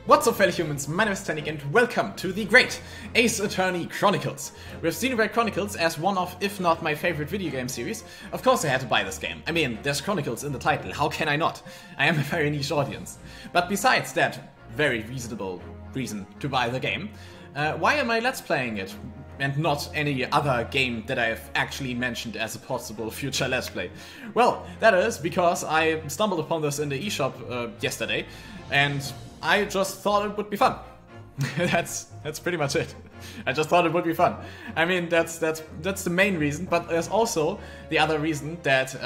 What's up, fellow humans? My name is Tanik and welcome to the great Ace Attorney Chronicles. We have Xenoblade Chronicles as one of, if not my favorite video game series. Of course I had to buy this game. I mean, there's Chronicles in the title, how can I not? I am a very niche audience. But besides that very reasonable reason to buy the game, why am I Let's Playing it? And not any other game that I've actually mentioned as a possible future Let's Play. Well, that is because I stumbled upon this in the eShop yesterday, and I just thought it would be fun. That's pretty much it. I just thought it would be fun. I mean, that's the main reason, but there's also the other reason that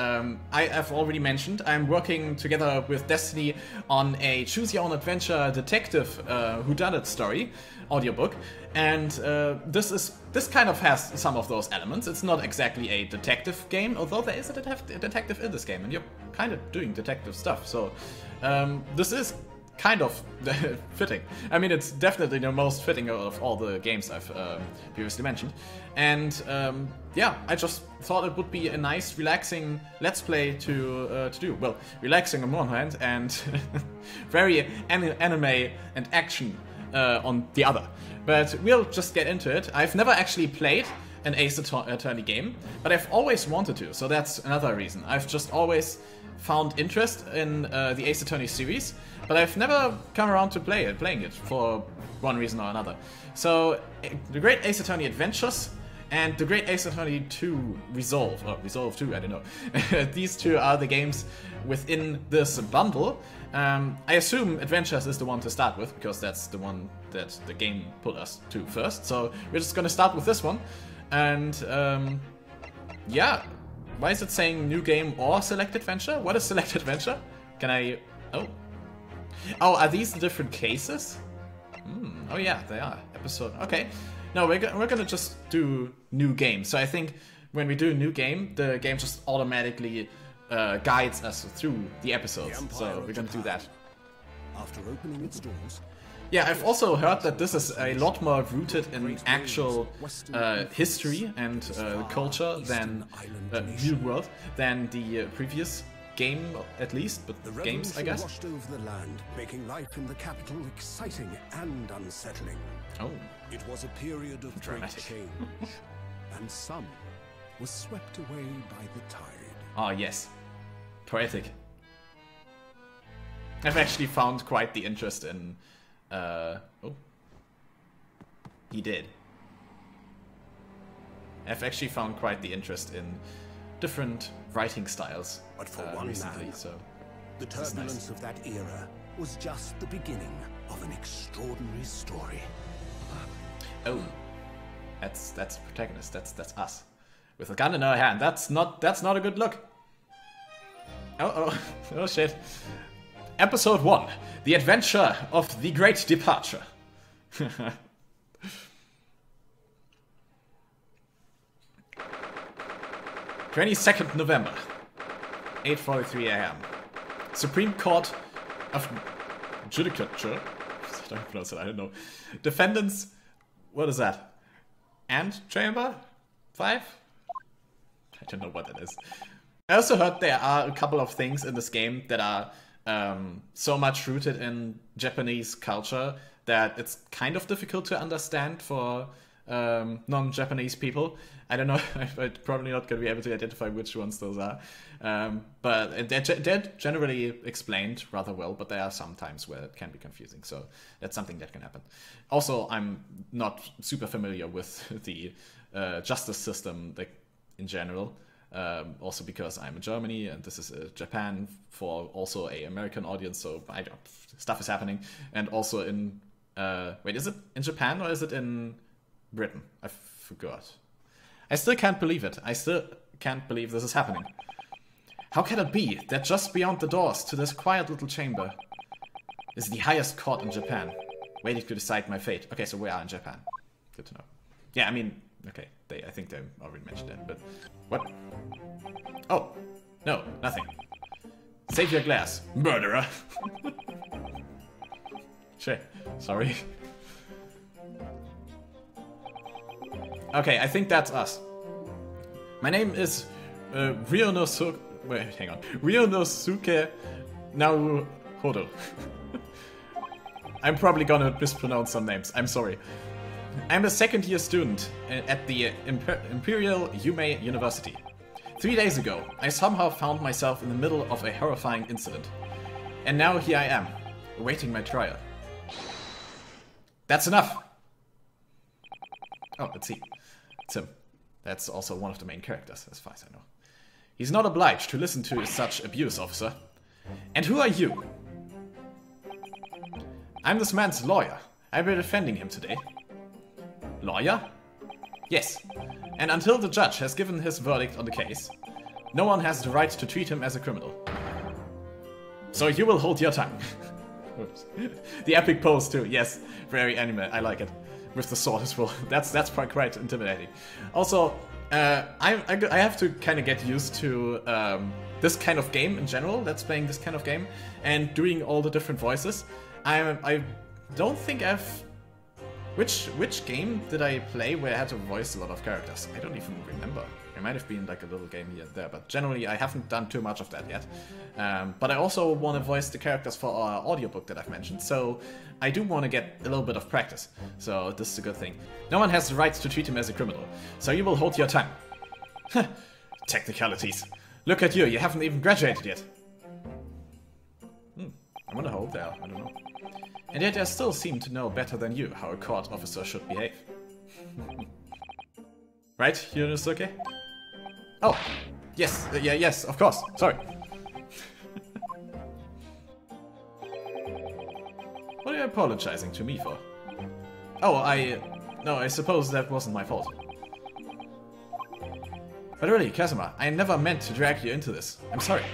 I have already mentioned. I'm working together with Destiny on a choose-your-own-adventure detective whodunit story audiobook, and this kind of has some of those elements. It's not exactly a detective game, although there is a detective in this game, and you're kind of doing detective stuff. So this is kind of fitting. I mean, it's definitely the most fitting of all the games I've previously mentioned. And yeah, I just thought it would be a nice, relaxing Let's Play to do. Well, relaxing on one hand, and very anime and action on the other. But we'll just get into it. I've never actually played an Ace Attorney game, but I've always wanted to, so that's another reason. I've just always found interest in the Ace Attorney series, but I've never come around to playing it for one reason or another. So, the Great Ace Attorney Adventures and the Great Ace Attorney 2 Resolve, or Resolve 2, I don't know. These two are the games within this bundle. I assume Adventures is the one to start with, because that's the one that the game put us to first. So, we're just gonna start with this one. And, yeah. Why is it saying new game or select adventure? What is select adventure? Can I... Oh. Oh, are these the different cases? Oh yeah, they are. Episode... Okay. No, we're gonna just do new game. So I think when we do a new game, the game just automatically guides us through the episodes. So we're gonna do that. After opening its doors, yeah, I've also heard that this is a lot more rooted in actual history and culture than real world than the previous game, at least, but the games, I guess. Washed over the land, making life in the capital exciting and unsettling. Oh, it was a period of dramatic great change, and some were swept away by the tide. Ah, yes, poetic. I've actually found quite the interest in. Oh, he did. I've actually found quite the interest in different writing styles But for one recently, man, so the this is turbulence nice. of that era was just the beginning of an extraordinary story. Oh, that's the protagonist. That's us with a gun in our hand. That's not a good look. Oh shit. Episode 1, The Adventure of the Great Departure. 22nd November, 8:43 AM. Supreme Court of Judicature. I don't pronounce it, I don't know. Defendants, what is that? And Chamber 5? I don't know what that is. I also heard there are a couple of things in this game that are so much rooted in Japanese culture that it's kind of difficult to understand for non-Japanese people. I don't know, I'm probably not going to be able to identify which ones those are. But they're generally explained rather well, but there are some times where it can be confusing, so that's something that can happen. Also, I'm not super familiar with the justice system in general. Also because I'm in Germany and this is Japan for also a American audience, so stuff is happening. And also in wait, is it in Japan or is it in Britain? I forgot. I still can't believe it. I still can't believe this is happening. How can it be that just beyond the doors to this quiet little chamber is the highest court in Japan, waiting to decide my fate? Okay, so we are in Japan. Good to know. Yeah, I mean, okay, I think they already mentioned that, but what? Oh, no, nothing. Save your glass, murderer. Shit, sorry. Okay, I think that's us. My name is Ryonosuke. Wait, hang on. Ryonosuke Naruhodo. I'm probably gonna mispronounce some names. I'm sorry. I'm a second-year student at the Imperial Yume University. 3 days ago, I somehow found myself in the middle of a horrifying incident. And now here I am, awaiting my trial. That's enough! Oh, let's see. It's him. That's also one of the main characters, as far as I know. He's not obliged to listen to such abuse, officer. And who are you? I'm this man's lawyer. I'll be defending him today. Lawyer? Yes. And until the judge has given his verdict on the case, no one has the right to treat him as a criminal. So you will hold your tongue. The epic pose too, yes. Very anime, I like it. With the sword as well. That's quite intimidating. Also, I have to kind of get used to this kind of game in general. That's playing this kind of game and doing all the different voices. I don't think I've... Which game did I play where I had to voice a lot of characters? I don't even remember. It might have been like a little game here and there, but generally I haven't done too much of that yet. But I also want to voice the characters for our audiobook that I've mentioned, so I do want to get a little bit of practice. So this is a good thing. No one has the right to treat him as a criminal, so you will hold your tongue. Technicalities. Look at you, you haven't even graduated yet. I wonder how old they are, I don't know. And yet I still seem to know better than you how a court officer should behave. Right, Yunosuke? Oh, yes, yes, of course, sorry. What are you apologizing to me for? Oh, no, I suppose that wasn't my fault. But really, Kazuma, I never meant to drag you into this. I'm sorry.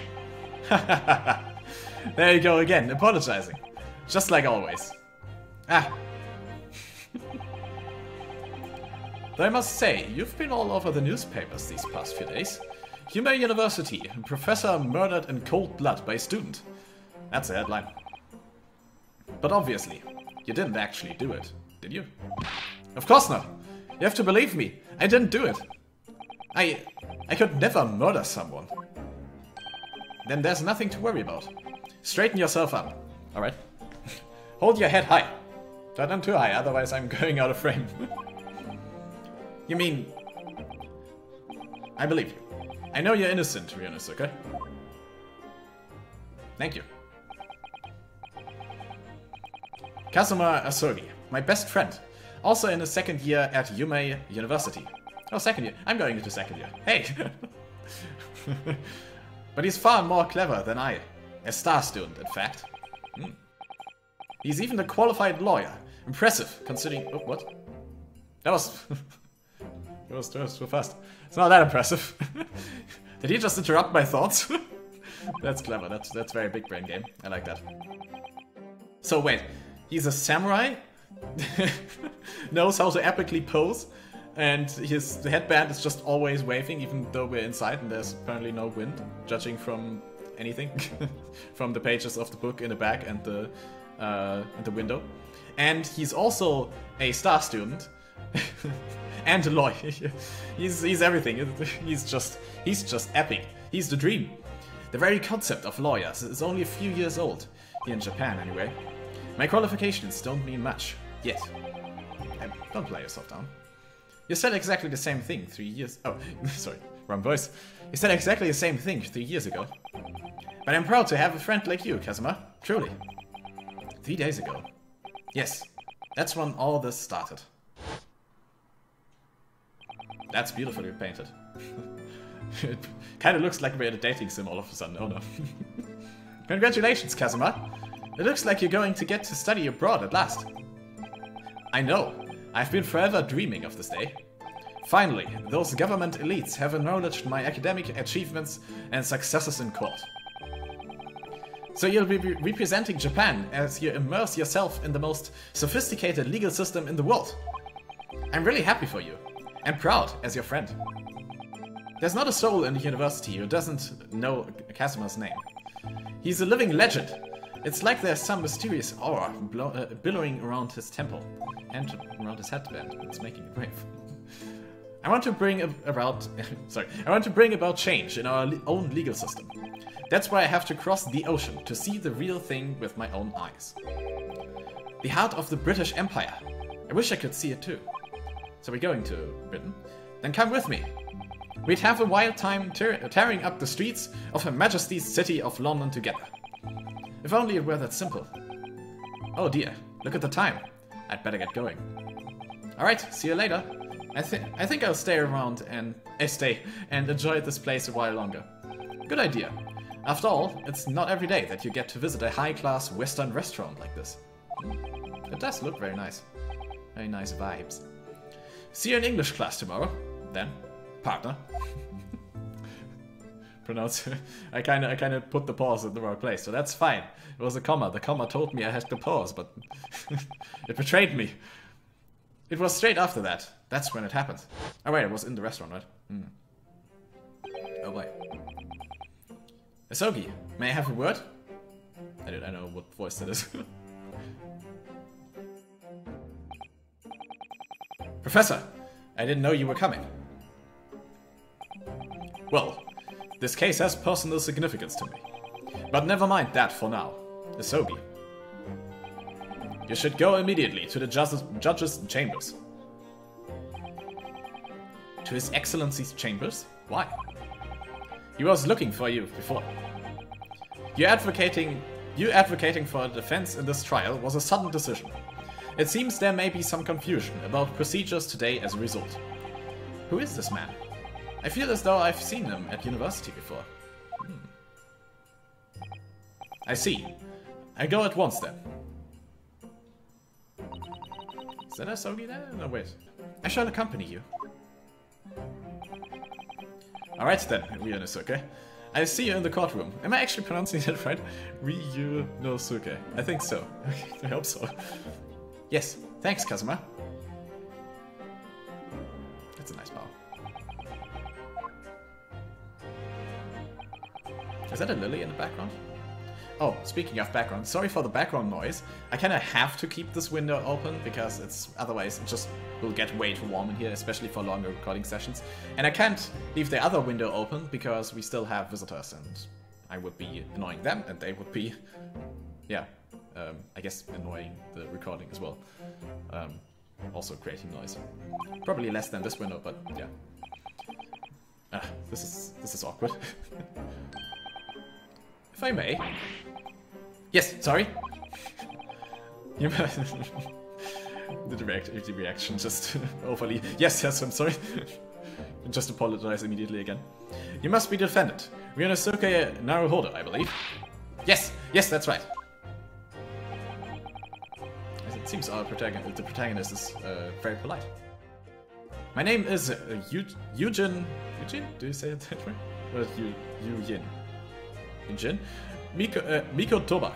There you go again, apologizing. Just like always. Ah. Though I must say, you've been all over the newspapers these past few days. Yume University, professor murdered in cold blood by a student. That's a headline. But obviously, you didn't actually do it, did you? Of course not. You have to believe me. I didn't do it. I could never murder someone. Then there's nothing to worry about. Straighten yourself up. Alright? Hold your head high. Not too high, otherwise I'm going out of frame. You mean... I believe you. I know you're innocent, Ryunosuke. Thank you. Kazuma Asogi, my best friend. Also in his second year at Yume University. Oh, second year. I'm going into second year. Hey! But he's far more clever than I. A star student, in fact. He's even a qualified lawyer. Impressive, considering... Oh, what? That was... It was too fast. It's not that impressive. Did he just interrupt my thoughts? That's clever. That's very big brain game. I like that. So wait, he's a samurai? Knows how to epically pose, and his headband is just always waving, even though we're inside and there's apparently no wind, judging from anything. From the pages of the book in the back and the window. And he's also a star student. And a lawyer. He's everything. He's just epic. He's the dream. The very concept of lawyers is only a few years old, here in Japan anyway. My qualifications don't mean much, yet. Don't play yourself down. You said exactly the same thing 3 years... Oh, sorry, wrong voice. You said exactly the same thing 3 years ago. But I'm proud to have a friend like you, Kazuma. Truly. 3 days ago. Yes, that's when all this started. That's beautifully painted. It kind of looks like we're in a dating sim all of a sudden. Oh no. Congratulations, Kazuma. It looks like you're going to get to study abroad at last. I know. I've been forever dreaming of this day. Finally, those government elites have acknowledged my academic achievements and successes in court. So you'll be representing Japan as you immerse yourself in the most sophisticated legal system in the world. I'm really happy for you. And proud as your friend. There's not a soul in the university who doesn't know Kazuma's name. He's a living legend. It's like there's some mysterious aura billowing around his temple and around his headband. It's making me brave. I want to bring about change in our own legal system. That's why I have to cross the ocean to see the real thing with my own eyes. The heart of the British Empire. I wish I could see it too. So we're going to Britain? Then come with me. We'd have a wild time tearing up the streets of Her Majesty's City of London together. If only it were that simple. Oh dear, look at the time. I'd better get going. Alright, see you later. I think I'll stay around and stay and enjoy this place a while longer. Good idea. After all, it's not every day that you get to visit a high-class Western restaurant like this. It does look very nice. Very nice vibes. See you in English class tomorrow, then, partner. Pronounce. I kind of put the pause in the wrong place, so that's fine. It was a comma. The comma told me I had to pause, but it betrayed me. It was straight after that. That's when it happened. Oh wait, it was in the restaurant, right? Oh boy. Asogi, may I have a word? I know what voice that is. Professor, I didn't know you were coming. Well, this case has personal significance to me. But never mind that for now. Asogi, you should go immediately to the judge's chambers. To His Excellency's chambers? Why? He was looking for you before. You advocating for a defense in this trial was a sudden decision. It seems there may be some confusion about procedures today as a result. Who is this man? I feel as though I've seen him at university before. I see. I go at once then. Is that Asogi there? No, wait. I shall accompany you. Alright then, Ryunosuke. I see you in the courtroom. Am I actually pronouncing it right? Ryunosuke. I think so. I hope so. Yes, thanks, Kazuma. That's a nice bow. Is that a lily in the background? Oh, speaking of background, sorry for the background noise. I kind of have to keep this window open because otherwise it just will get way too warm in here, especially for longer recording sessions. And I can't leave the other window open because we still have visitors and I would be annoying them and they would be, yeah, I guess annoying the recording as well. Also creating noise. Probably less than this window, but yeah. This is awkward. If I may. Yes, sorry. The reaction just overly. Yes, I'm sorry. Just apologize immediately again. You must be defendant. Ryunosuke Naruhodo, I believe. Yes, that's right. It seems the protagonist is very polite. My name is Eugene. Do you say it that way? Or Eugene? Eugene? Mikotoba.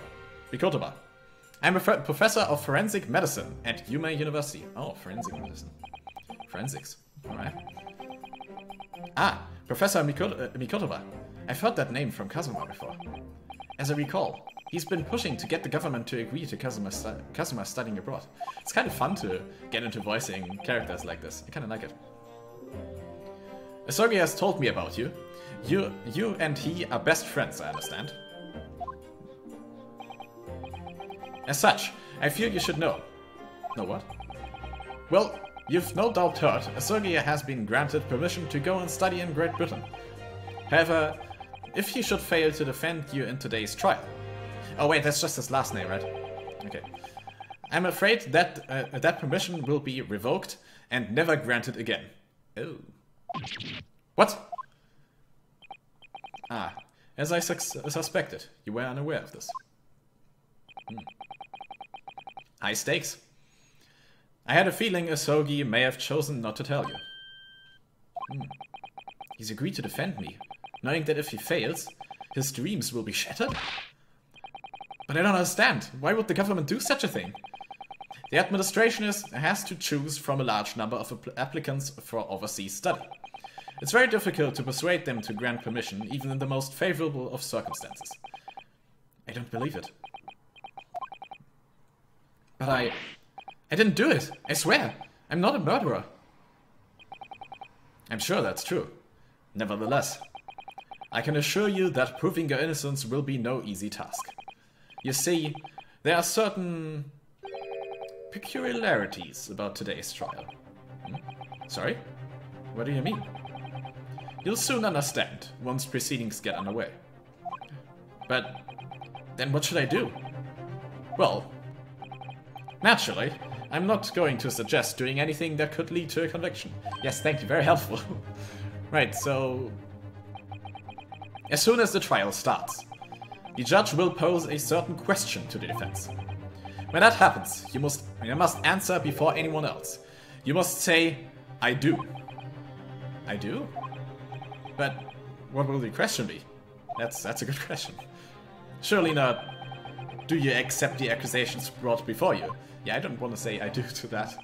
I'm a professor of forensic medicine at Yuma University. Oh, forensic medicine. Forensics. Alright. Ah, Professor Mikotoba. I've heard that name from Kazuma before. As I recall, he's been pushing to get the government to agree to Kazuma studying abroad. It's kind of fun to get into voicing characters like this. I kind of like it. Asogi has told me about you. You and he are best friends, I understand. As such, I feel you should know. Know what? Well, you've no doubt heard, Asogi has been granted permission to go and study in Great Britain. However, if he should fail to defend you in today's trial... Oh wait, that's just his last name, right? Okay. I'm afraid that that permission will be revoked and never granted again. Oh. What? Ah, as I suspected, you were unaware of this. High stakes. I had a feeling Asogi may have chosen not to tell you. He's agreed to defend me, knowing that if he fails, his dreams will be shattered? But I don't understand. Why would the government do such a thing? The administration has to choose from a large number of applicants for overseas study. It's very difficult to persuade them to grant permission, even in the most favorable of circumstances. I don't believe it. But I didn't do it, I swear. I'm not a murderer. I'm sure that's true. Nevertheless, I can assure you that proving your innocence will be no easy task. You see, there are certain peculiarities about today's trial. Sorry? What do you mean? You'll soon understand once proceedings get underway. But then what should I do? Well, naturally, I'm not going to suggest doing anything that could lead to a conviction. Yes, thank you, very helpful. Right, so... as soon as the trial starts, the judge will pose a certain question to the defense. When that happens, you must answer before anyone else. You must say, I do. I do? But what will the question be? That's a good question. Surely not, do you accept the accusations brought before you? Yeah, I don't want to say I do to that.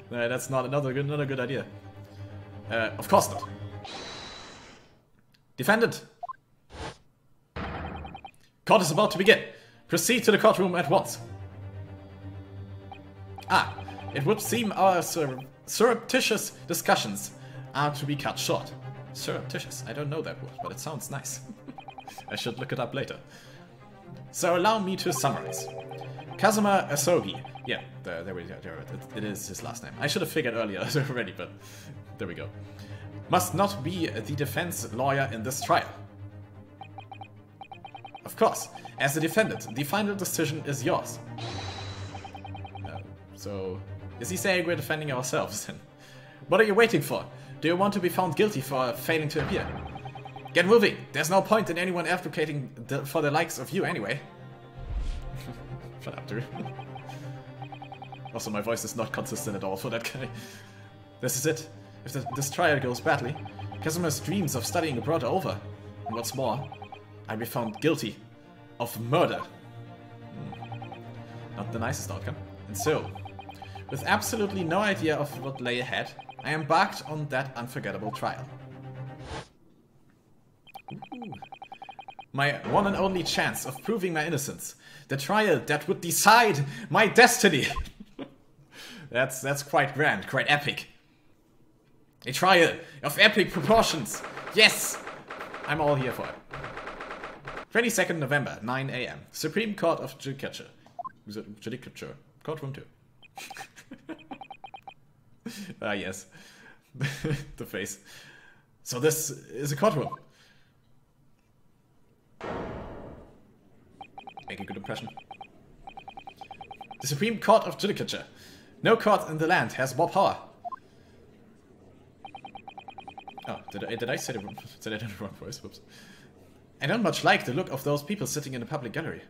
That's not another good idea. Of course not. Defendant. Court is about to begin. Proceed to the courtroom at once. Ah, it would seem our surreptitious discussions are to be cut short. Surreptitious, I don't know that word, but it sounds nice. I should look it up later. So allow me to summarize. Kazuma Asogi, yeah, there we go, it is his last name. I should have figured earlier already, but there we go. Must not be the defense lawyer in this trial. Of course, as the defendant, the final decision is yours. So, is he saying we're defending ourselves then? What are you waiting for? Do you want to be found guilty for failing to appear? Get moving! There's no point in anyone advocating for the likes of you anyway. Shut up, dude. Also, my voice is not consistent at all for that guy. This is it. If this trial goes badly, Kazuma's dreams of studying abroad are over. And what's more, I'll be found guilty of murder. Not the nicest outcome. And so, with absolutely no idea of what lay ahead, I embarked on that unforgettable trial. Ooh. My one and only chance of proving my innocence. The trial that would decide my destiny. That's quite grand, quite epic. A trial of epic proportions. Yes! I'm all here for it. 22nd November, 9 AM. Supreme Court of Judicature. Judicature. Courtroom 2. Ah, yes. The face. So this is a courtroom. Make a good impression. The Supreme Court of Judicature. No court in the land has more power. Oh, did I say it in the wrong voice? Whoops. I don't much like the look of those people sitting in the public gallery.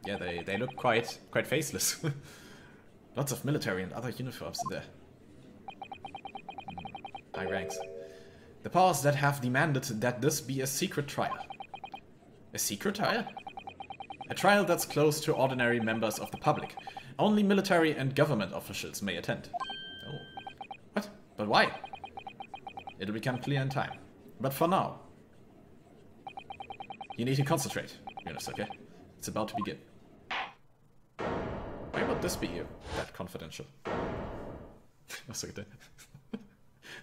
Yeah, they look quite faceless. Lots of military and other uniforms in there. High ranks. The powers that have demanded that this be a secret trial. A secret trial? A trial that's closed to ordinary members of the public. Only military and government officials may attend. Oh. What? But why? It'll become clear in time. But for now, you need to concentrate, okay? It's about to begin. Why would this be that confidential?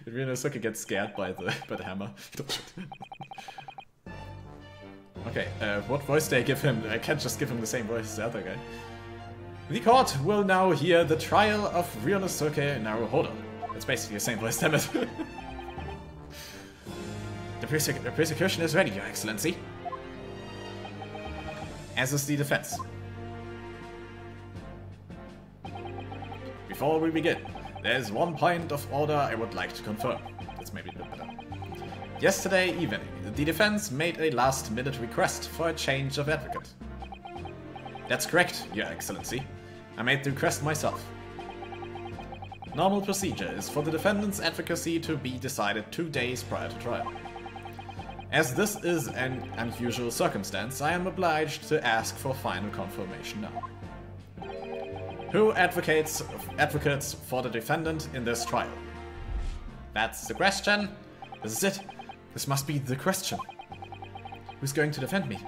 Did Ryunosuke get scared by the hammer? Okay, what voice do I give him? I can't just give him the same voice as the other guy. The court will now hear the trial of Ryunosuke Naruhodo. It's basically the same voice, damn it. The prosecution is ready, Your Excellency. As is the defense. Before we begin, there's one point of order I would like to confirm. That's maybe a bit better. Yesterday evening, the defense made a last-minute request for a change of advocate. That's correct, Your Excellency. I made the request myself. Normal procedure is for the defendant's advocacy to be decided 2 days prior to trial. As this is an unusual circumstance, I am obliged to ask for final confirmation now. Who advocates for the defendant in this trial? That's the question. This is it. This must be the question. Who's going to defend me?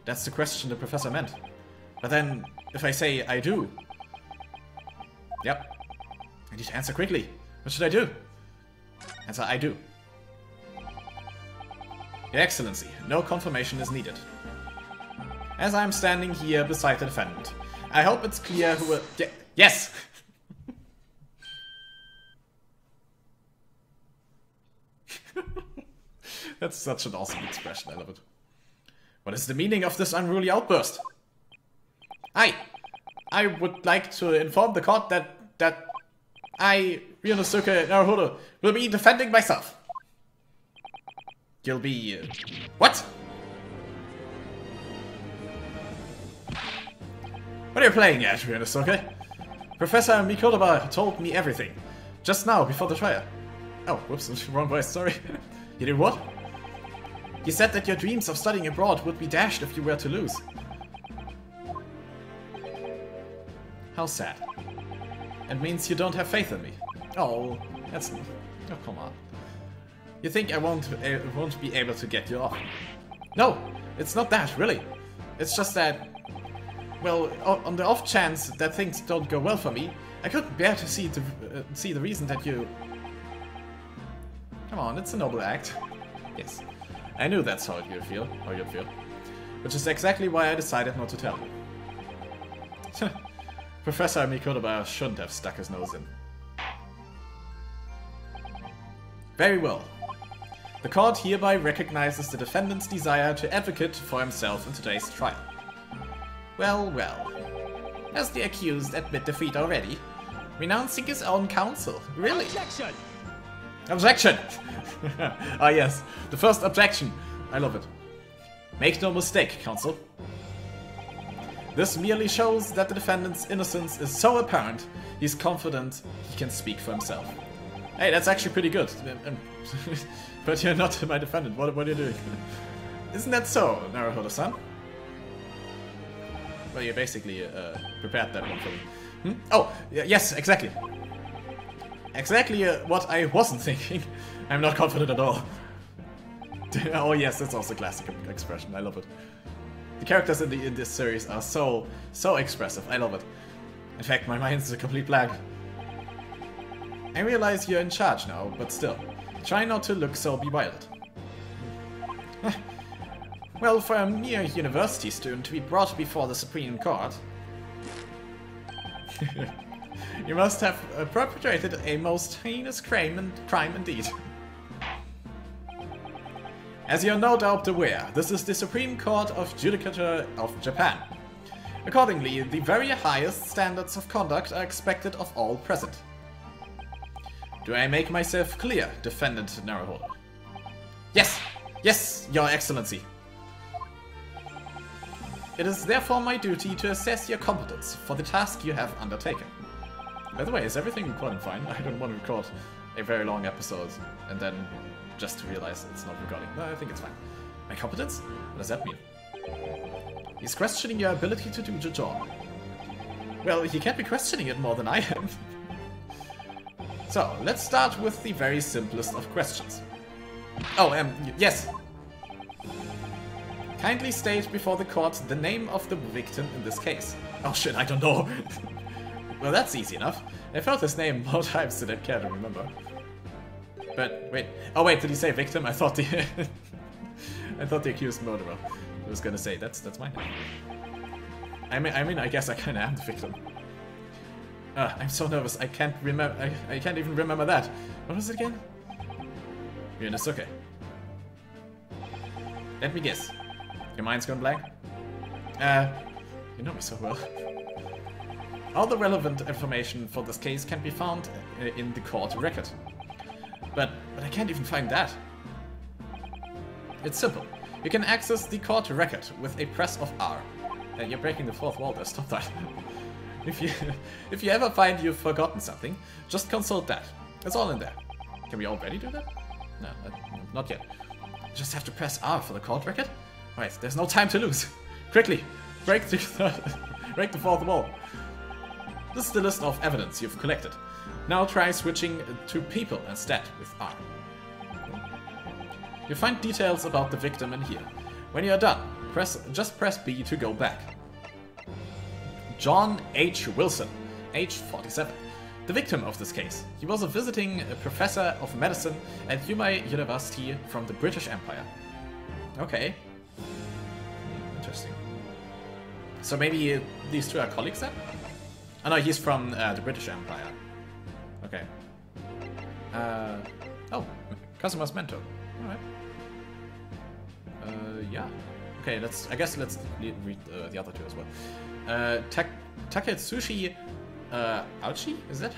That's the question the professor meant. But then, if I say I do... Yep. I need to answer quickly. What should I do? Answer I do. Your Excellency, no confirmation is needed. As I am standing here beside the defendant, I hope it's clear who will... Yes! That's such an awesome expression, I love it. What is the meaning of this unruly outburst? I would like to inform the court that I, Ryunosuke Naruhodo, will be defending myself. You'll be... what? What are you playing at, Ryunosuke? Professor Mikotoba told me everything. Just now, before the trial. Oh, whoops, wrong voice, sorry. You did what? You said that your dreams of studying abroad would be dashed if you were to lose. How sad. It means you don't have faith in me. Oh, that's... oh, come on. You think I won't be able to get you off? No, it's not that, really. It's just that... well, on the off chance that things don't go well for me, I couldn't bear to see the reason that you... Come on, it's a noble act. Yes. I knew that's how you'd feel. Which is exactly why I decided not to tell you. Professor Mikotoba shouldn't have stuck his nose in. Very well. The court hereby recognizes the defendant's desire to advocate for himself in today's trial. Well, well. Has the accused admit defeat already? Renouncing his own counsel? Really? Objection! Objection! Ah yes, the first objection. I love it. Make no mistake, counsel. This merely shows that the defendant's innocence is so apparent, he's confident he can speak for himself. Hey, that's actually pretty good. But you're not my defendant. What are you doing? Isn't that so, Naruhodo-san? Well, you basically prepared that one for me. Hmm? Oh, yes, exactly. Exactly what I wasn't thinking. I'm not confident at all. Oh yes, that's also a classic expression. I love it. The characters in this series are so expressive. I love it. In fact, my mind is a complete blank. I realize you're in charge now, but still, try not to look so bewildered. Well, for a mere university student to be brought before the Supreme Court, you must have perpetrated a most heinous crime indeed. As you're no doubt aware, this is the Supreme Court of Judicature of Japan. Accordingly, the very highest standards of conduct are expected of all present. Do I make myself clear, Defendant Naruhodo? Yes! Yes, Your Excellency! It is therefore my duty to assess your competence for the task you have undertaken. By the way, is everything recording fine? I don't want to record a very long episode and then just to realize it's not recording. No, I think it's fine. My competence? What does that mean? He's questioning your ability to do your job. Well, he can't be questioning it more than I am. So, let's start with the very simplest of questions. Oh, yes. Kindly state before the court the name of the victim in this case. Oh shit, I don't know. Well, that's easy enough. I've heard his name more times than I care to remember. But wait. Oh wait, did he say victim? I thought the I thought the accused murderer. I was gonna say that's my name. I mean, I guess I kinda am the victim. I'm so nervous. I can't remember. I can't even remember that. What was it again? Ryunosuke. Let me guess. Your mind's gone blank? You know me so well. All the relevant information for this case can be found in the court record. But I can't even find that. It's simple. You can access the court record with a press of R. You're breaking the fourth wall there, stop that. If you ever find you've forgotten something, just consult that. It's all in there. Can we already do that? No, not yet. You just have to press R for the court record? Right, there's no time to lose. Quickly, break the fourth wall. This is the list of evidence you've collected. Now try switching to people instead with R. You'll find details about the victim in here. When you're done, just press B to go back. John H. Wilson, age 47. The victim of this case. He was a visiting professor of medicine at Yumei University from the British Empire. Okay. Interesting. So maybe these two are colleagues then? Oh no, he's from the British Empire. Okay. Oh, Kazuma's mentor. Alright. Yeah. Okay, I guess let's read the other two as well. Taketsushi Alchi? Is that?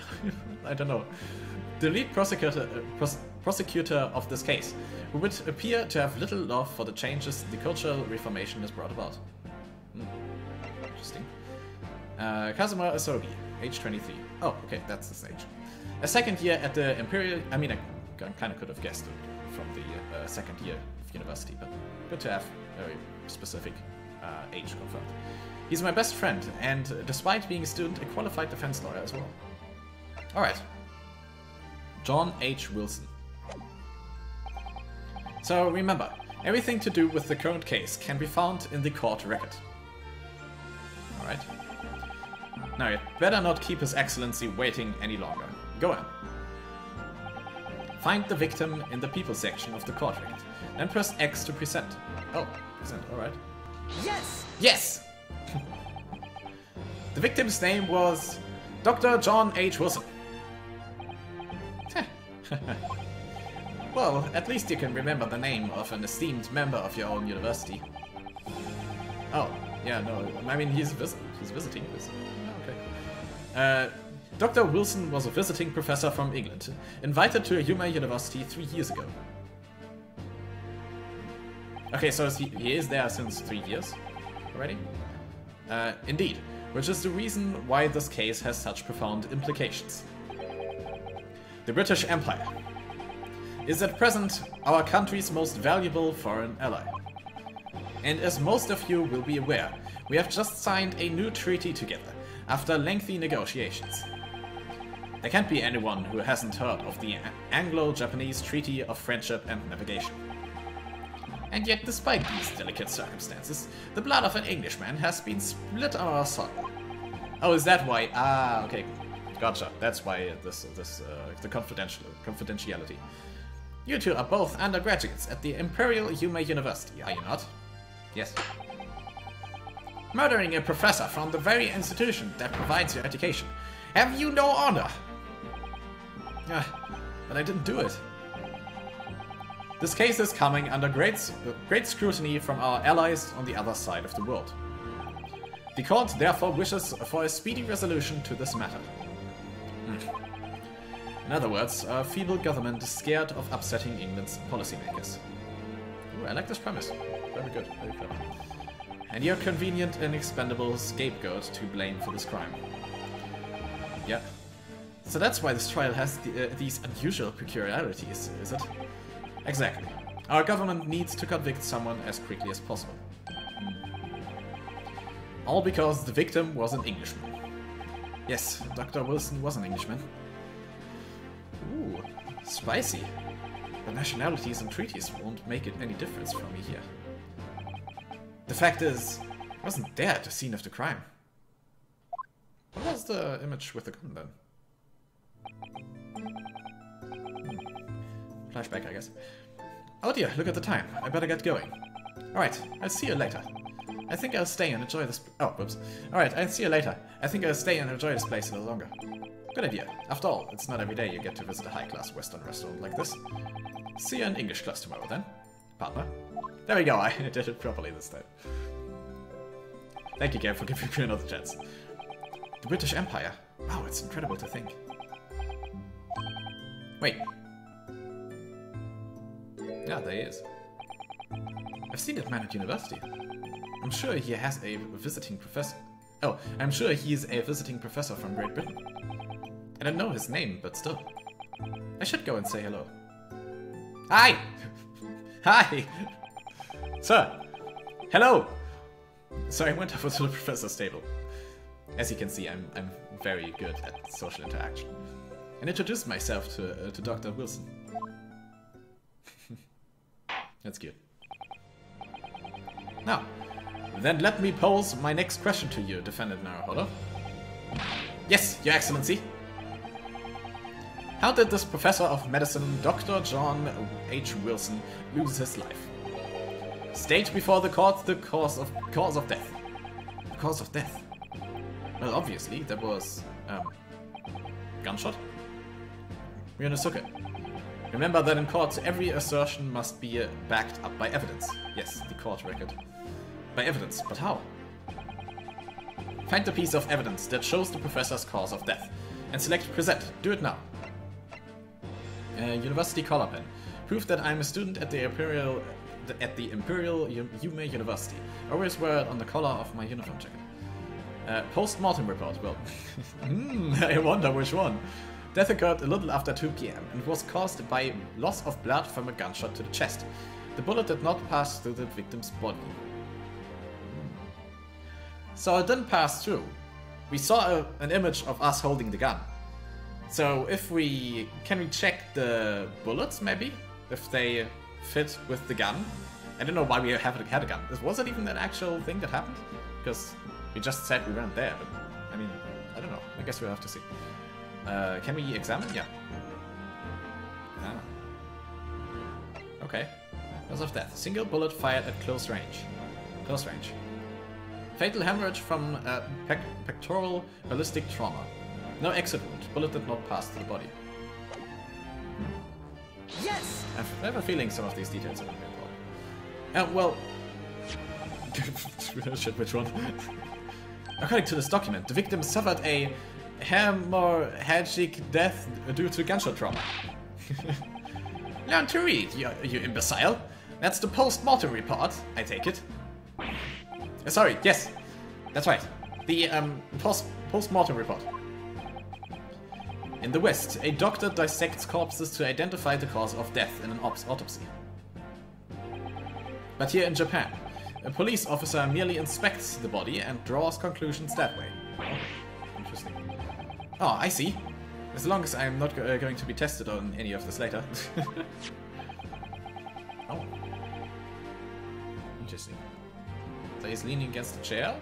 I don't know. The lead prosecutor of this case, who would appear to have little love for the changes the cultural reformation has brought about. Interesting. Kazuma Asogi, age 23. Oh, okay, that's his age. A second year at the Imperial... I mean, I kind of could have guessed it from the second year of university, but good to have a very specific age confirmed. He's my best friend, and despite being a student, a qualified defense lawyer as well. Alright. John H. Wilson. So remember, everything to do with the current case can be found in the court record. Alright. Now you'd better not keep His Excellency waiting any longer. Go on. Find the victim in the people section of the court record, then press X to present. Oh, present, alright. Yes! Yes! The victim's name was Dr. John H. Wilson. Well, at least you can remember the name of an esteemed member of your own university. Oh, yeah, no, I mean, he's visiting. Okay. Dr. Wilson was a visiting professor from England, invited to Yuma University 3 years ago. Okay, so he is there since 3 years already? Indeed, which is the reason why this case has such profound implications. The British Empire is at present our country's most valuable foreign ally. And as most of you will be aware, we have just signed a new treaty together after lengthy negotiations. There can't be anyone who hasn't heard of the Anglo-Japanese Treaty of Friendship and Navigation. And yet, despite these delicate circumstances, the blood of an Englishman has been split on our soil. Oh, is that why? Ah, okay. Gotcha. That's why the confidentiality. You two are both undergraduates at the Imperial Yuma University, are you not? Yes. Murdering a professor from the very institution that provides your education. Have you no honor? But I didn't do it. This case is coming under great scrutiny from our allies on the other side of the world. The court therefore wishes for a speedy resolution to this matter. In other words, our feeble government is scared of upsetting England's policymakers. Ooh, I like this premise. Very good, very clever. And you're a convenient and expendable scapegoat to blame for this crime. Yeah. So that's why this trial has these unusual peculiarities, is it? Exactly. Our government needs to convict someone as quickly as possible. All because the victim was an Englishman. Yes, Dr. Wilson was an Englishman. Ooh, spicy. The nationalities and treaties won't make it any difference for me here. The fact is, I wasn't there at the scene of the crime. What was the image with the gun then? Flashback, I guess. Oh dear, look at the time. I better get going. Alright, I'll see you later. I think I'll stay and enjoy this... Oh, whoops. Alright, I'll see you later. I think I'll stay and enjoy this place a little longer. Good idea. After all, it's not every day you get to visit a high-class Western restaurant like this. See you in English class tomorrow then, partner. There we go, I did it properly this time. Thank you, Gabe, for giving me another chance. The British Empire. Wow, it's incredible to think. Wait. Yeah, there he is. I've seen that man at university. I'm sure he has a visiting professor. Oh, I'm sure he's a visiting professor from Great Britain. I don't know his name, but still. I should go and say hello. Hi! Hi! Sir! Hello! So I went over to the professor's table. As you can see, I'm very good at social interaction. And introduced myself to Dr. Wilson. That's cute. Now, then let me pose my next question to you, Defendant Naruhodo. Yes, Your Excellency. How did this professor of medicine, Dr. John H. Wilson, lose his life? State before the court the cause of death. The cause of death? Well, obviously, that was, gunshot? Ryunosuke. Remember that in court, every assertion must be backed up by evidence. Yes, the court record. By evidence, but how? Find the piece of evidence that shows the professor's cause of death, and select present. Do it now. University collar pen. Proof that I'm a student at the Imperial Yume University. Always wear it on the collar of my uniform jacket. Post-mortem report. Well, I wonder which one. Death occurred a little after 2 PM and was caused by loss of blood from a gunshot to the chest. The bullet did not pass through the victim's body. So it didn't pass through. We saw an image of us holding the gun. So if we... Can we check the bullets, maybe? If they fit with the gun? I don't know why we had a gun. Was it even an actual thing that happened? Because we just said we weren't there, but... I mean, I don't know. I guess we'll have to see. Can we examine? Yeah. Ah. Okay. Cause of death. Single bullet fired at close range. Close range. Fatal hemorrhage from pectoral ballistic trauma. No exit wound. Bullet did not pass to the body. Yes! I have a feeling some of these details are going to be important. Well... Shit, which one? According to this document, the victim suffered a hemorrhagic death due to gunshot trauma. Learn to read, you imbecile. That's the post-mortem report, I take it. Sorry, yes. That's right. The post-mortem report. In the West, a doctor dissects corpses to identify the cause of death in an autopsy. But here in Japan, a police officer merely inspects the body and draws conclusions that way. Oh, interesting. Oh, I see. As long as I'm not going to be tested on any of this later. Oh. Interesting. So he's leaning against the chair.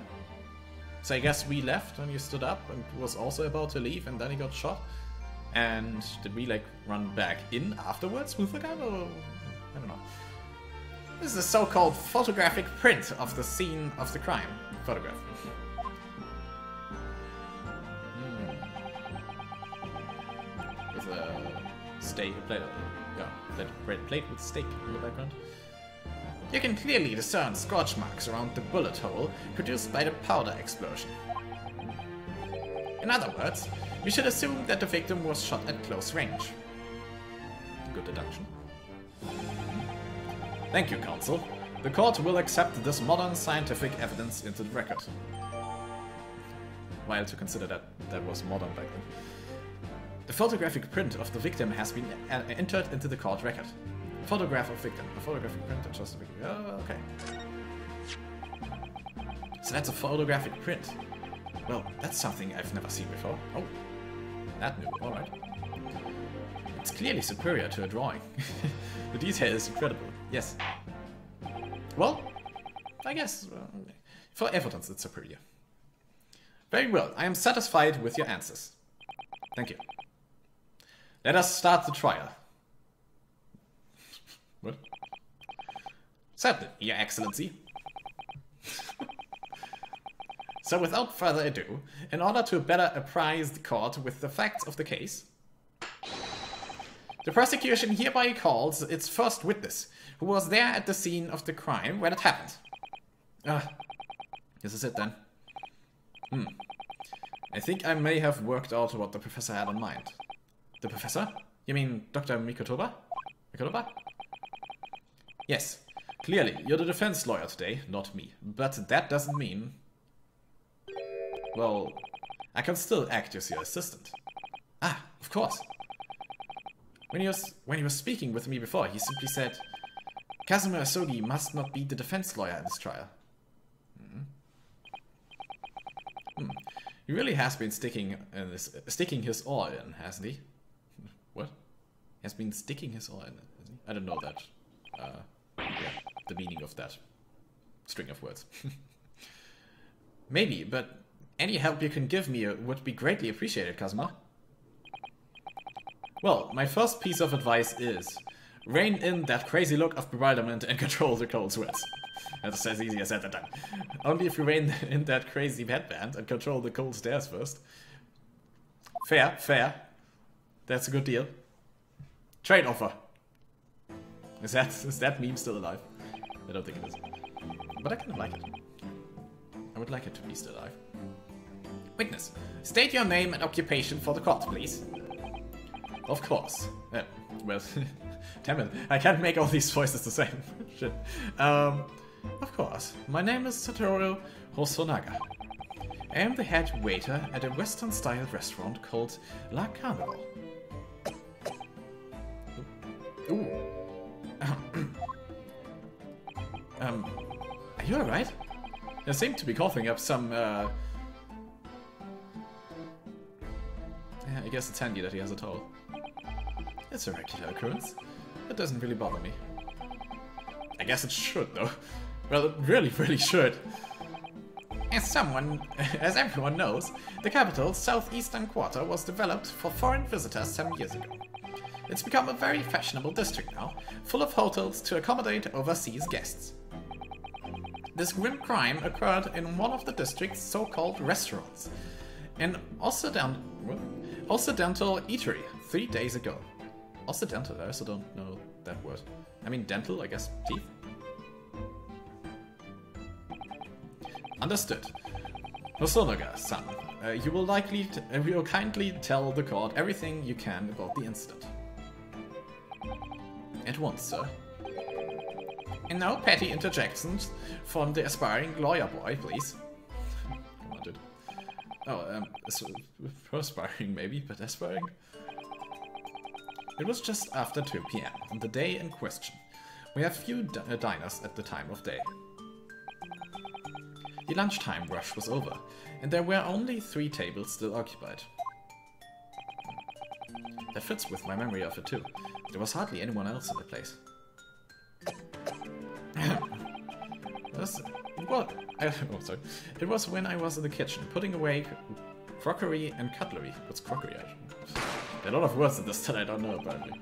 So I guess we left when you stood up and was also about to leave and then he got shot. And did we like run back in afterwards with the gun or... I don't know. This is a so-called photographic print of the scene of the crime. Photograph. With a steak, plate with steak in the background. You can clearly discern scorch marks around the bullet hole produced by the powder explosion. In other words, we should assume that the victim was shot at close range. Good deduction. Thank you, counsel. The court will accept this modern scientific evidence into the record. While to consider that that was modern back then. The photographic print of the victim has been entered into the court record. Photograph of victim. A photographic print of just a victim. Oh, okay. So that's a photographic print. Well, that's something I've never seen before. Oh, that new. Alright. It's clearly superior to a drawing. The detail is incredible. Yes. Well, I guess for evidence it's superior. Very well. I am satisfied with your answers. Thank you. Let us start the trial. What? Certainly, Your Excellency. So without further ado, in order to better apprise the court with the facts of the case, the prosecution hereby calls its first witness, who was there at the scene of the crime when it happened. This is it then. I think I may have worked out what the professor had in mind. The professor? You mean Dr. Mikotoba? Mikotoba? Yes. Clearly, you're the defense lawyer today, not me. But that doesn't mean... Well, I can still act as your assistant. Ah, of course. When he was speaking with me before, he simply said, Kazuma Asogi must not be the defense lawyer in this trial. He really has been sticking his oar in, hasn't he? What? He has been sticking his oar in, hasn't he? I don't know that. Yeah, the meaning of that string of words. Maybe, but any help you can give me would be greatly appreciated, Kazuma. Well, my first piece of advice is, Rein in that crazy look of bewilderment and control the cold sweats. That's as easy as that time. Only if you rein in that crazy headband and control the cold stares first. Fair, fair. That's a good deal. Trade offer. Is that meme still alive? I don't think it is. But I kind of like it. I would like it to be still alive. Witness, state your name and occupation for the court, please. Of course. Well, damn it, I can't make all these voices the same. Shit. Of course, my name is Satoru Hosonaga. I am the head waiter at a Western-style restaurant called La Carnival. Ooh. Are you alright? You seem to be coughing up some, Yeah, I guess it's handy that he has a towel. It's a regular occurrence. It doesn't really bother me. I guess it should, though. Well, it really, really should. As everyone knows, the capital's southeastern quarter was developed for foreign visitors 7 years ago. It's become a very fashionable district now, full of hotels to accommodate overseas guests. This grim crime occurred in one of the district's so-called restaurants, an Occidental eatery 3 days ago. Occidental, I also don't know that word. I mean dental, I guess, teeth? Understood. Hosonaga-san, you will kindly tell the court everything you can about the incident. At once, sir. And no petty interjections from the aspiring lawyer boy, please. Come on, dude. Oh, aspiring maybe, but aspiring? It was just after 2 PM on the day in question. We have few diners at the time of day. The lunchtime rush was over, and there were only 3 tables still occupied. That fits with my memory of it too. There was hardly anyone else in the place. It was when I was in the kitchen, putting away crockery and cutlery. What's crockery? There are a lot of words in this that I don't know, apparently.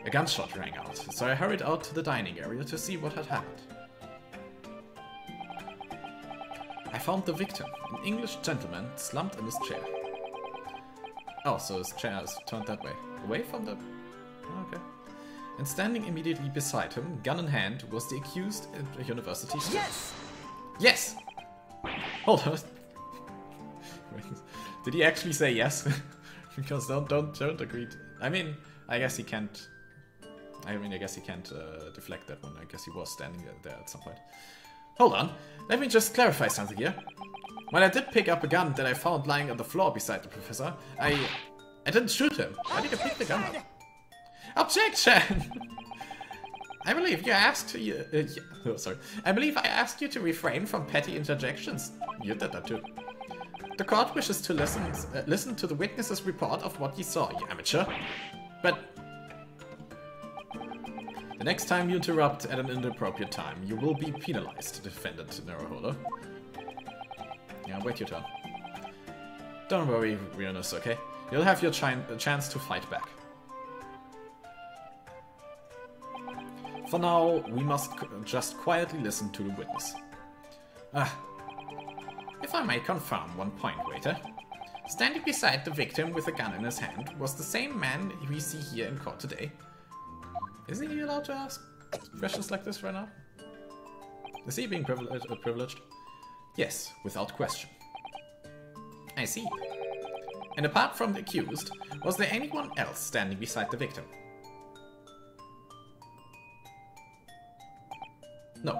A gunshot rang out, so I hurried out to the dining area to see what had happened. I found the victim, an English gentleman, slumped in his chair. Oh, so his chair is turned that way. Away from the... Oh, okay. And standing immediately beside him, gun in hand, was the accused at a university student. Yes! Yes! Hold on. Did he actually say yes? Because don't agree. I mean, I guess he can't... I guess he can't deflect that one. I guess he was standing there at some point. Hold on, let me just clarify something here. When I did pick up a gun that I found lying on the floor beside the professor, I didn't shoot him. Why did I pick the gun up? Objection! I believe you asked I believe I asked you to refrain from petty interjections. You did that too. The court wishes to listen to the witness's report of what he saw, you amateur. But the next time you interrupt at an inappropriate time, you will be penalized, defended Neroholder. Yeah, wait your turn. Don't worry, Rionus, okay? You'll have your chance to fight back. For now, we must just quietly listen to the witness. If I may confirm one point, waiter. Standing beside the victim with a gun in his hand was the same man we see here in court today. Is he allowed to ask questions like this right now? Is he being privileged? Yes, without question. I see. And apart from the accused, was there anyone else standing beside the victim? No.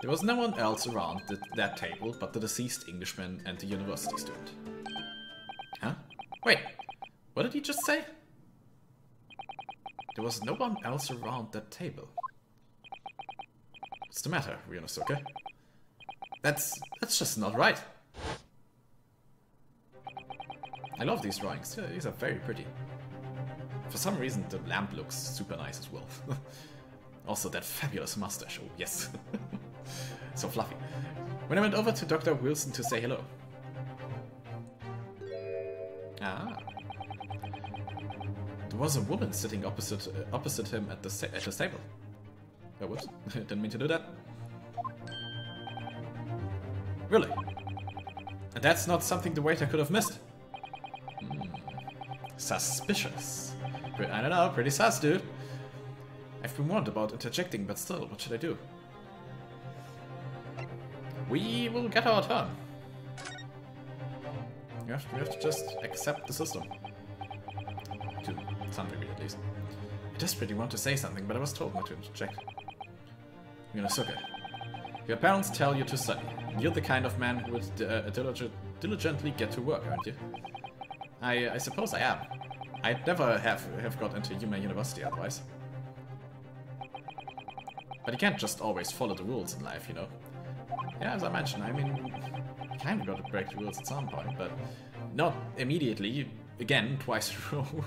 There was no one else around that table but the deceased Englishman and the university student. Huh? Wait, what did he just say? There was no one else around that table. What's the matter, Ryonosuke? That's just not right. I love these drawings. Yeah, these are very pretty. For some reason, the lamp looks super nice as well. Also, that fabulous mustache. Oh, yes. So fluffy. When I went over to Dr. Wilson to say hello. There was a woman sitting opposite him at the table. Oh, whoops. Didn't mean to do that. Really? And that's not something the waiter could have missed. Suspicious. I don't know, pretty sus, dude. I've been warned about interjecting, but still, what should I do? We will get our turn. We have to just accept the system. To some degree, at least. I desperately want to say something, but I was told not to interject. Yunosuke, your parents tell you to study. You're the kind of man who would diligently get to work, aren't you? I suppose I am. I'd never have got into Yuma University otherwise. But you can't just always follow the rules in life, you know? Yeah, as I mentioned, I mean, you kinda gotta break the rules at some point, but not immediately, again, twice in a row.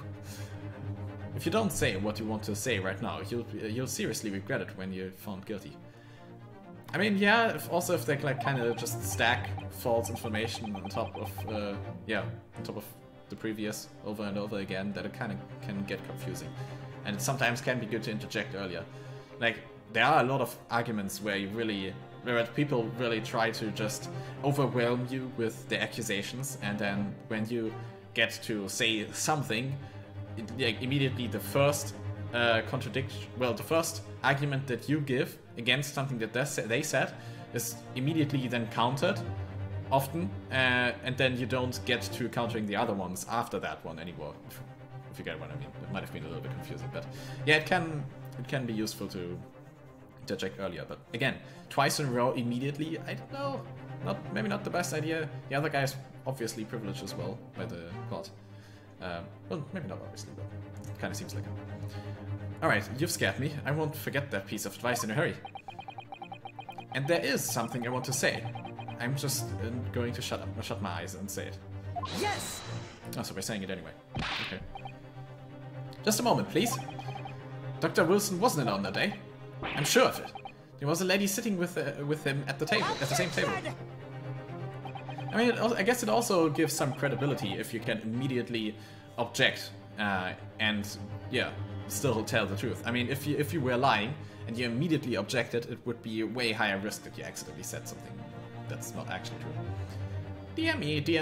If you don't say what you want to say right now, you'll seriously regret it when you're found guilty. I mean, yeah, if they like kinda just stack false information on top of, on top of the previous over and over again, that it kinda can get confusing. And it sometimes can be good to interject earlier. Like, there are a lot of arguments where people really try to just overwhelm you with the accusations, and then when you get to say something, immediately the first the first argument that you give against something that they said is immediately then countered, often, and then you don't get to countering the other ones after that one anymore. If you get what I mean. It might have been a little bit confusing, but yeah, it can be useful to interject earlier. But again, twice in a row immediately, I don't know. Maybe not the best idea. The other guy is obviously privileged as well by the court. Well, maybe not obviously, but it kind of seems like it. Alright, you've scared me. I won't forget that piece of advice in a hurry. And there is something I want to say. I'm just going to shut my eyes and say it. Yes! Oh, so we're saying it anyway. Okay. Just a moment, please. Dr. Wilson wasn't in on that day. I'm sure of it. There was a lady sitting with him at the table, at the same table. I mean, I guess it also gives some credibility if you can immediately object and, yeah, still tell the truth. I mean, if you were lying and you immediately objected, it would be a way higher risk that you accidentally said something that's not actually true. Dear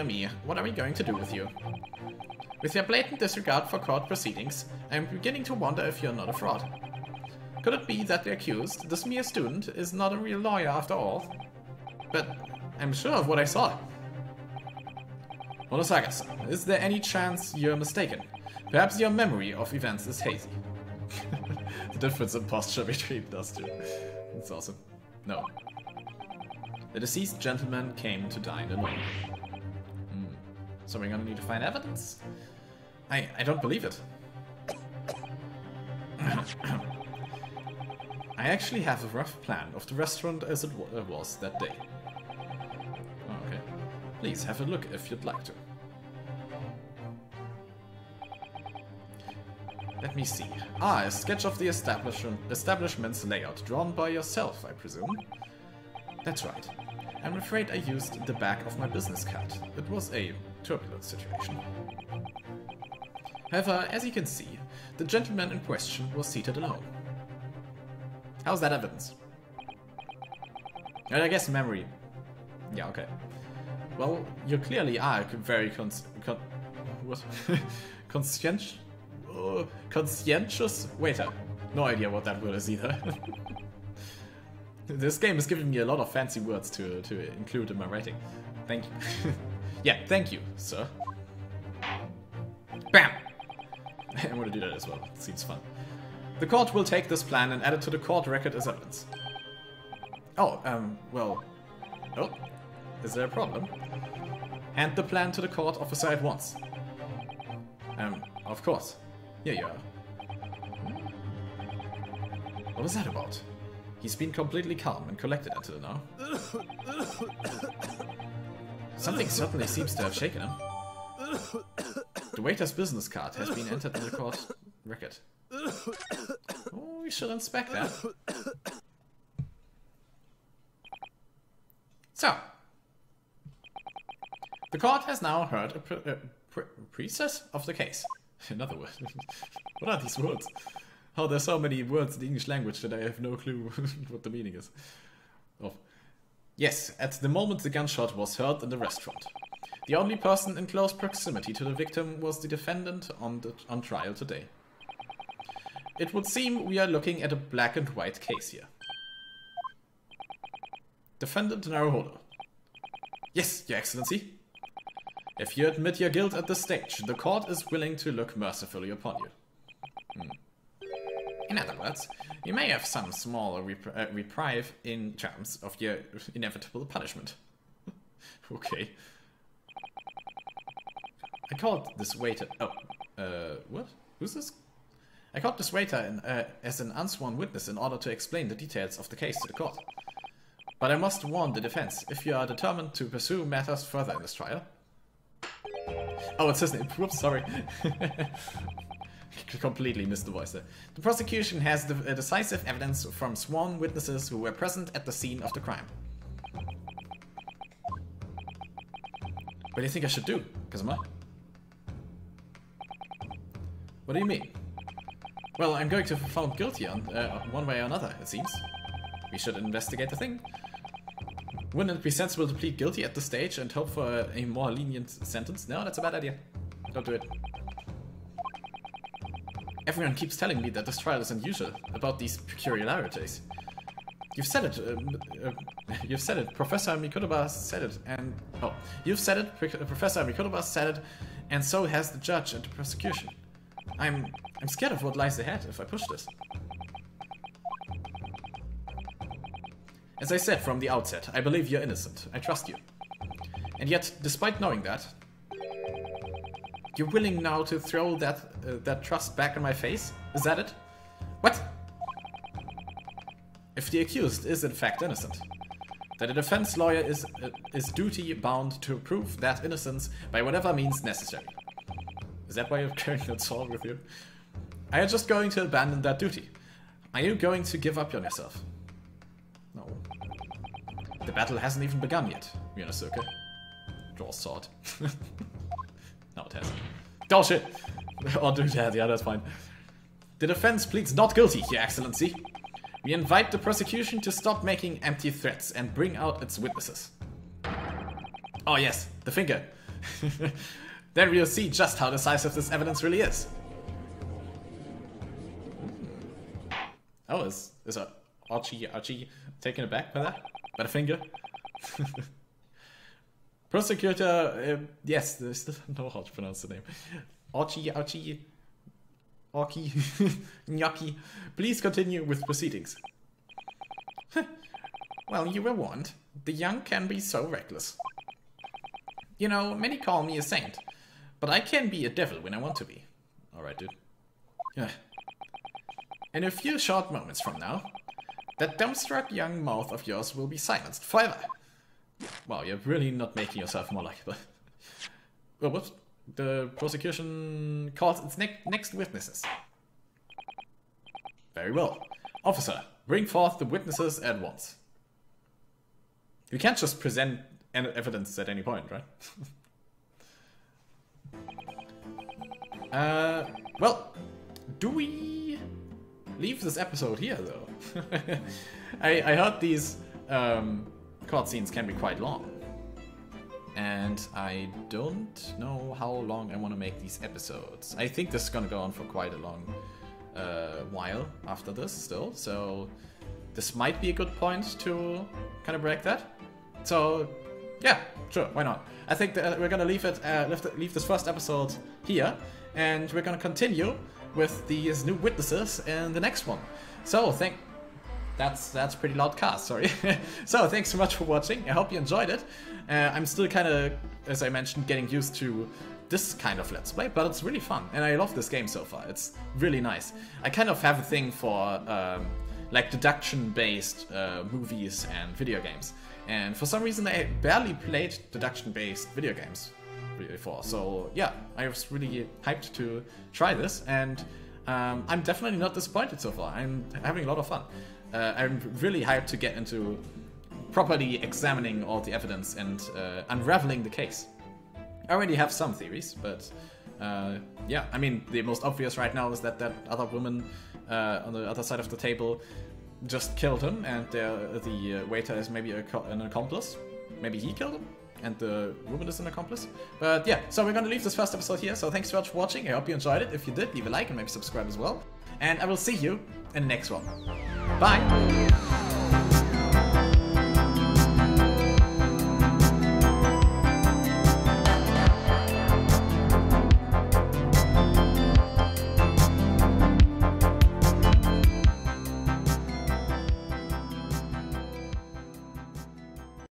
me, what are we going to do with you? With your blatant disregard for court proceedings, I'm beginning to wonder if you're not a fraud. Could it be that the accused, this mere student, is not a real lawyer after all? But I'm sure of what I saw. Monosaka-san, is there any chance you're mistaken? Perhaps your memory of events is hazy. The difference in posture between those two. That's awesome. No. The deceased gentleman came to dine alone. So we're gonna need to find evidence? I don't believe it. I actually have a rough plan of the restaurant as it was that day. Oh, okay. Please have a look if you'd like to. Let me see. Ah, a sketch of the establishment's layout, drawn by yourself, I presume? That's right. I'm afraid I used the back of my business card. It was a turbulent situation. However, as you can see, the gentleman in question was seated alone. How's that evidence? I guess memory. Yeah, okay. Well, you clearly are very conscientious waiter. No idea what that word is either. This game is giving me a lot of fancy words to include in my writing. Thank you. Yeah, thank you, sir. Bam! I'm gonna do that as well. It seems fun. The court will take this plan and add it to the court record as evidence. Oh, well... Oh, is there a problem? Hand the plan to the court officer at once. Of course. Here you are. What was that about? He's been completely calm and collected until now. Something certainly seems to have shaken him. The waiter's business card has been entered in the court record. Oh, we should inspect that. So, the court has now heard a process of the case. Another word. What are these words? Oh, there's so many words in the English language that I have no clue what the meaning is. Oh. Yes, at the moment the gunshot was heard in the restaurant. The only person in close proximity to the victim was the defendant on trial today. It would seem we are looking at a black and white case here. Defendant Naruhodo. Yes, Your Excellency. If you admit your guilt at this stage, the court is willing to look mercifully upon you. In other words, you may have some small reprieve in terms of your inevitable punishment. Okay. I called this waiter... Oh, what? Who's this? I called this waiter as an unsworn witness in order to explain the details of the case to the court. But I must warn the defense, if you are determined to pursue matters further in this trial... Oh, it's his name. Whoops, sorry. Completely missed the voice there. The prosecution has decisive evidence from sworn witnesses who were present at the scene of the crime. What do you think I should do, Kazuma? What do you mean? Well, I'm going to be found guilty on one way or another, it seems. We should investigate the thing. Wouldn't it be sensible to plead guilty at this stage and hope for a more lenient sentence? No, that's a bad idea. Don't do it. Everyone keeps telling me that this trial is unusual, about these peculiarities. You've said it, Professor Mikutoba said it, and... Oh, you've said it, Professor Mikutoba said it, and so has the judge and the prosecution. I'm scared of what lies ahead if I push this. As I said from the outset, I believe you're innocent. I trust you. And yet, despite knowing that, you're willing now to throw that trust back in my face? Is that it? What? If the accused is in fact innocent, then a defense lawyer is duty-bound to prove that innocence by whatever means necessary. Is that why you're carrying that sword with you? Are you just going to abandon that duty? Are you going to give up on yourself? No. The battle hasn't even begun yet, Ryunosuke. Draw sword. No, it hasn't. Oh shit! Oh dude, yeah, that's fine. The defense pleads not guilty, Your Excellency. We invite the prosecution to stop making empty threats and bring out its witnesses. Oh yes, the finger. Then we'll see just how decisive this evidence really is. Oh, is Archie taken aback by that? By the finger? Prosecutor, yes, I still don't know how to pronounce the name. Archie, Gnocchi, please continue with proceedings. Well, you were warned. The young can be so reckless. You know, many call me a saint, but I can be a devil when I want to be. Alright, dude. Yeah. In a few short moments from now, that dumbstruck young mouth of yours will be silenced forever. Wow, you're really not making yourself more likable. Well, whoops. The prosecution calls its next witnesses. Very well. Officer, bring forth the witnesses at once. You can't just present evidence at any point, right? Well, do we leave this episode here, though? I heard these cutscenes can be quite long. And I don't know how long I want to make these episodes. I think this is going to go on for quite a long while after this still. So this might be a good point to kind of break that. So yeah, sure, why not? I think that we're going to leave this first episode here. And we're going to continue with these new witnesses in the next one. So that's pretty loud cast, sorry. So thanks so much for watching. I hope you enjoyed it. I'm still kind of, as I mentioned, getting used to this kind of Let's Play, but it's really fun. And I love this game so far. It's really nice. I kind of have a thing for like deduction-based movies and video games. And for some reason I barely played deduction-based video games before. So yeah, I was really hyped to try this. And I'm definitely not disappointed so far. I'm having a lot of fun. I'm really hyped to get into properly examining all the evidence and unraveling the case. I already have some theories, but Yeah, I mean, the most obvious right now is that that other woman on the other side of the table just killed him, and the waiter is maybe an accomplice. Maybe he killed him, and the woman is an accomplice. But yeah, so we're gonna leave this first episode here. So thanks so much for watching. I hope you enjoyed it. If you did, leave a like and maybe subscribe as well. And I will see you in the next one. Bye!